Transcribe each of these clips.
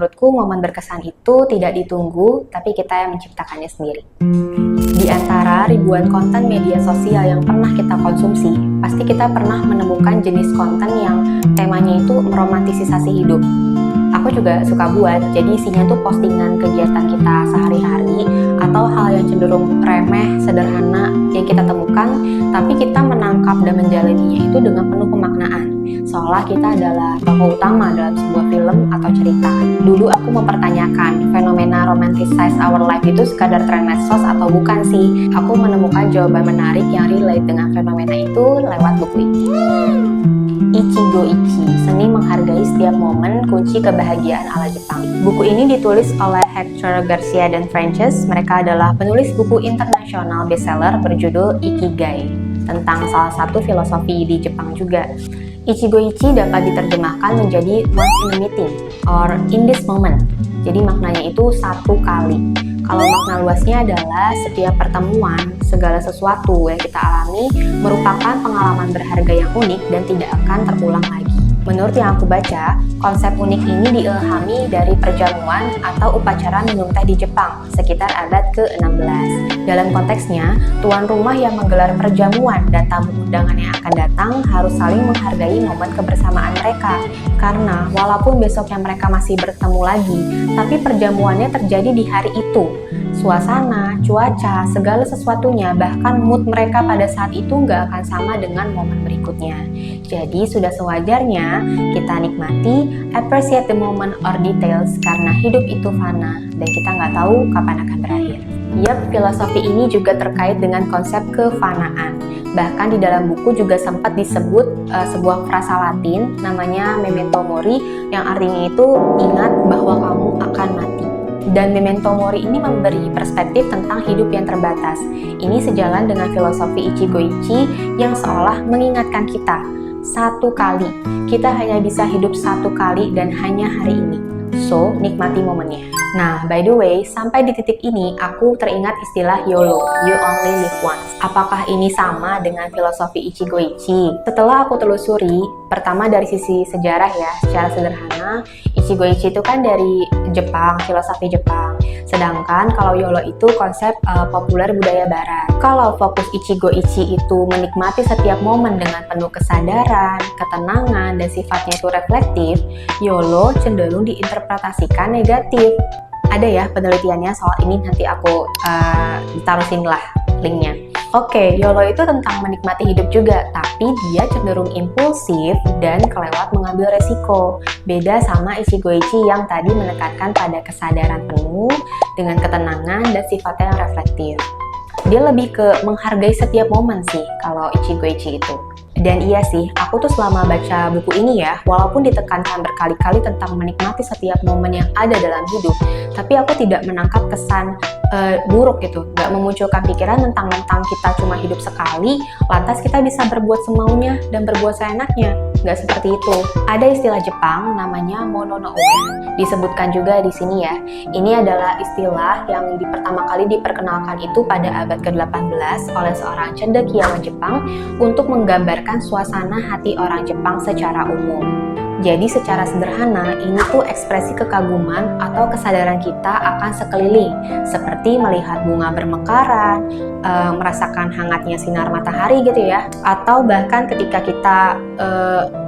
menurutku momen berkesan itu tidak ditunggu, tapi kita yang menciptakannya sendiri. Di antara ribuan konten media sosial yang pernah kita konsumsi, pasti kita pernah menemukan jenis konten yang temanya itu meromantisasi hidup. Aku juga suka buat, jadi isinya tuh postingan kegiatan kita sehari-hari atau hal yang cenderung remeh, sederhana yang kita temukan, tapi kita menangkap dan menjalaninya itu dengan penuh pemaknaan, seolah kita adalah tokoh utama dalam sebuah film atau cerita. Dulu aku mempertanyakan, fenomena romanticize our life itu sekadar tren medsos atau bukan sih? Aku menemukan jawaban menarik yang relate dengan fenomena itu lewat buku ini. Ichigo Ichi, Seni Menghargai Setiap Momen, Kunci Kebahagiaan ala Jepang. Buku ini ditulis oleh Hector Garcia dan Frances. Mereka adalah penulis buku internasional bestseller berjudul Ikigai, tentang salah satu filosofi di Jepang juga. Ichigo Ichi dapat diterjemahkan menjadi once in a meeting or in this moment. Jadi maknanya itu satu kali. Kalau makna luasnya adalah setiap pertemuan, segala sesuatu yang kita alami merupakan pengalaman berharga yang unik dan tidak akan terulang lagi. Menurut yang aku baca, konsep unik ini diilhami dari perjamuan atau upacara minum teh di Jepang sekitar abad ke-16. Dalam konteksnya, tuan rumah yang menggelar perjamuan dan tamu undangan yang akan datang harus saling menghargai momen kebersamaan mereka. Karena walaupun besoknya mereka masih bertemu lagi, tapi perjamuannya terjadi di hari itu. Suasana, cuaca, segala sesuatunya, bahkan mood mereka pada saat itu nggak akan sama dengan momen berikutnya. Jadi sudah sewajarnya kita nikmati, appreciate the moment or details, karena hidup itu fana dan kita nggak tahu kapan akan berakhir. Yap, filosofi ini juga terkait dengan konsep kefanaan. Bahkan di dalam buku juga sempat disebut sebuah frasa Latin namanya memento mori, yang artinya itu ingat bahwa kamu akan mati. Dan memento mori ini memberi perspektif tentang hidup yang terbatas. Ini sejalan dengan filosofi Ichigo Ichi yang seolah mengingatkan kita, satu kali, kita hanya bisa hidup satu kali dan hanya hari ini. So, nikmati momennya. Nah, by the way, sampai di titik ini aku teringat istilah YOLO, You Only Live Once. Apakah ini sama dengan filosofi Ichigo Ichi? Setelah aku telusuri, pertama dari sisi sejarah ya, secara sederhana, Ichigo Ichi itu kan dari Jepang, filosofi Jepang. Sedangkan kalau YOLO itu konsep populer budaya barat. Kalau fokus Ichigo Ichi itu menikmati setiap momen dengan penuh kesadaran, ketenangan, dan sifatnya itu reflektif, YOLO cenderung diinterpretasikan negatif. Ada ya penelitiannya soal ini, nanti aku taruhin lah linknya. Oke, YOLO itu tentang menikmati hidup juga, tapi dia cenderung impulsif dan kelewat mengambil resiko. Beda sama Ichigo Ichi yang tadi menekankan pada kesadaran penuh dengan ketenangan dan sifatnya yang reflektif. Dia lebih ke menghargai setiap momen sih kalau Ichigo Ichi itu. Dan iya sih, aku tuh selama baca buku ini ya, walaupun ditekankan berkali-kali tentang menikmati setiap momen yang ada dalam hidup, tapi aku tidak menangkap kesan buruk gitu, nggak memunculkan pikiran tentang kita cuma hidup sekali, lantas kita bisa berbuat semaunya dan berbuat seenaknya. Nggak seperti itu. Ada istilah Jepang namanya mono no ume. Disebutkan juga di sini ya. Ini adalah istilah yang pertama kali diperkenalkan itu pada abad ke-18 oleh seorang cendekiawan Jepang untuk menggambarkan suasana hati orang Jepang secara umum. Jadi secara sederhana, ini tuh ekspresi kekaguman atau kesadaran kita akan sekeliling, seperti melihat bunga bermekaran, merasakan hangatnya sinar matahari gitu ya, atau bahkan ketika kita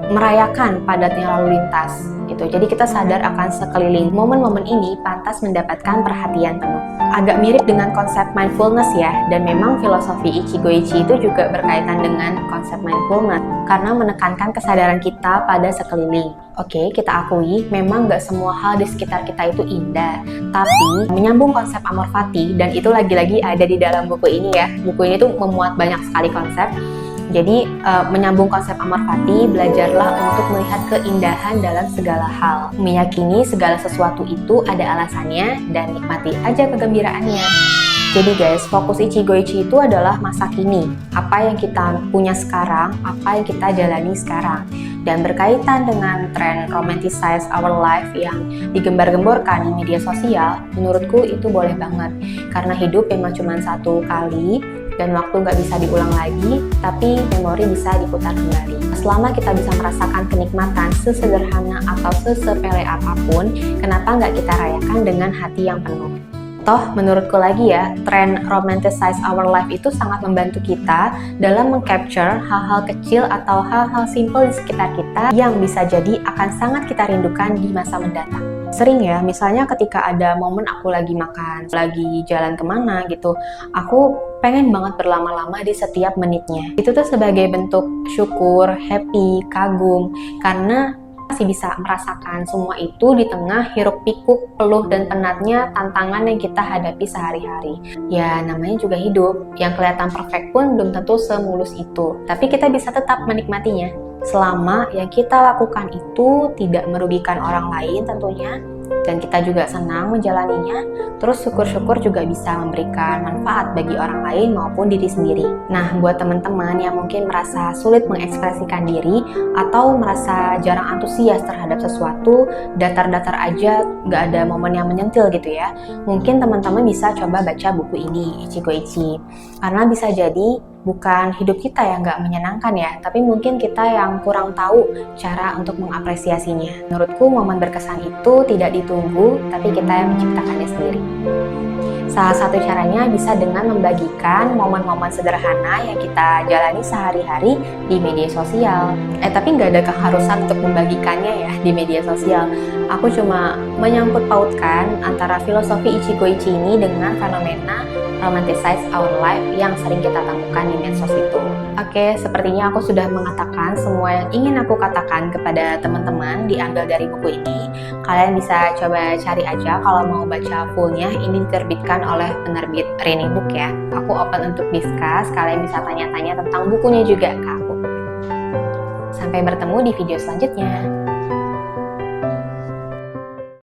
merayakan padatnya lalu lintas gitu. Jadi kita sadar akan sekeliling. Momen-momen ini pantas mendapatkan perhatian penuh. Agak mirip dengan konsep mindfulness ya, dan memang filosofi Ichigo Ichi itu juga berkaitan dengan konsep mindfulness karena menekankan kesadaran kita pada sekeliling. Oke, kita akui memang nggak semua hal di sekitar kita itu indah, tapi menyambung konsep amor fati, dan itu lagi-lagi ada di dalam buku ini ya. Buku ini tuh memuat banyak sekali konsep. Jadi menyambung konsep amor fati, belajarlah untuk melihat keindahan dalam segala hal. Meyakini segala sesuatu itu ada alasannya dan nikmati aja kegembiraannya. Jadi guys, fokus Ichigo Ichi itu adalah masa kini. Apa yang kita punya sekarang, apa yang kita jalani sekarang. Dan berkaitan dengan tren romanticize our life yang digembar-gemborkan di media sosial, menurutku itu boleh banget. Karena hidup memang cuma satu kali, dan waktu nggak bisa diulang lagi, tapi memori bisa diputar kembali. Selama kita bisa merasakan kenikmatan sesederhana atau sesepele apapun, kenapa nggak kita rayakan dengan hati yang penuh? Toh, menurutku lagi ya, tren romanticize our life itu sangat membantu kita dalam mengcapture hal-hal kecil atau hal-hal simple di sekitar kita yang bisa jadi akan sangat kita rindukan di masa mendatang. Sering ya, misalnya ketika ada momen aku lagi makan, lagi jalan kemana gitu, aku pengen banget berlama-lama di setiap menitnya. Itu tuh sebagai bentuk syukur, happy, kagum, karena masih bisa merasakan semua itu di tengah hiruk pikuk, peluh dan penatnya tantangan yang kita hadapi sehari-hari. Ya namanya juga hidup, yang kelihatan perfect pun belum tentu semulus itu, tapi kita bisa tetap menikmatinya selama yang kita lakukan itu tidak merugikan orang lain tentunya, dan kita juga senang menjalaninya. Terus syukur-syukur juga bisa memberikan manfaat bagi orang lain maupun diri sendiri. Nah, buat teman-teman yang mungkin merasa sulit mengekspresikan diri atau merasa jarang antusias terhadap sesuatu, datar-datar aja, nggak ada momen yang menyentil gitu ya, mungkin teman-teman bisa coba baca buku ini, Ichigo Ichi. Karena bisa jadi bukan hidup kita yang nggak menyenangkan ya, tapi mungkin kita yang kurang tahu cara untuk mengapresiasinya. Menurutku momen berkesan itu tidak ditunggu, tapi kita yang menciptakannya sendiri. Salah satu caranya bisa dengan membagikan momen-momen sederhana yang kita jalani sehari-hari di media sosial. Tapi nggak ada keharusan untuk membagikannya ya di media sosial. Aku cuma menyangkut pautkan antara filosofi Ichigo Ichi ini dengan fenomena romanticize our life yang sering kita temukan di medsos itu. Oke, sepertinya aku sudah mengatakan semua yang ingin aku katakan kepada teman-teman diambil dari buku ini. Kalian bisa coba cari aja kalau mau baca fullnya. Ini diterbitkan oleh penerbit Rini Book ya. Aku open untuk discuss, kalian bisa tanya-tanya tentang bukunya juga ke aku. Sampai bertemu di video selanjutnya.